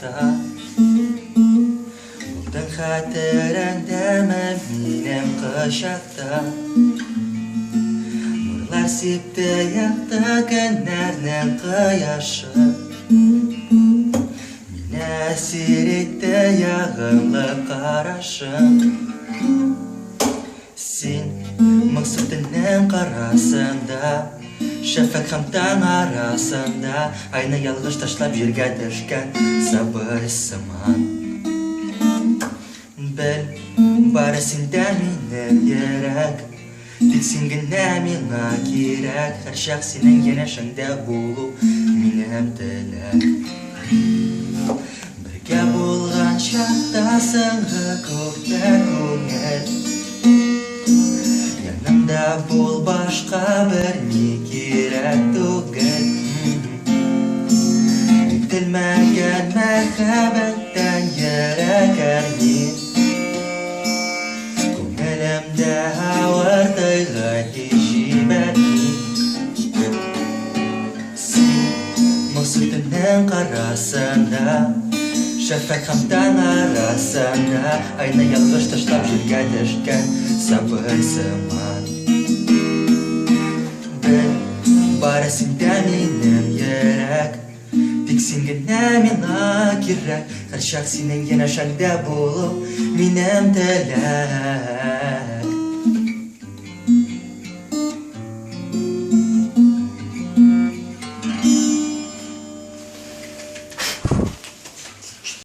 шақта. Болдың хатырыңдамы менің құшақта. Нұрлар септі яқты күннәрнің қияшы. Мені әсер етті яғымлы қарашың. Сен мақсатыңның қарасында, шәфәк һәм таң арасында, айны ялғыш ташлап жерге düşкән сабыр сыман. Біл, бары сендә минем йөрәк, тик сен генә миңа кирәк. Һәр чак синең янәшәңдә булу минем теләк. Бергә булган чакта соңгы күктә күңел, янымда бул, башка бер ни кирәк түгел. Көтелмәгән мәхәббәттән йөрәк әрни, күңелемдә авыр тойгы җибәрми. Син максатыңның карасында, шәфәк һәм таң арасында, айны ялгыш ташлап җиргә düşкән сабыр сыман. Бел, бары сендә минем йөрәк, тик син генә миңа кирәк. Һәр чак синең янәшәңдә булу минем теләк.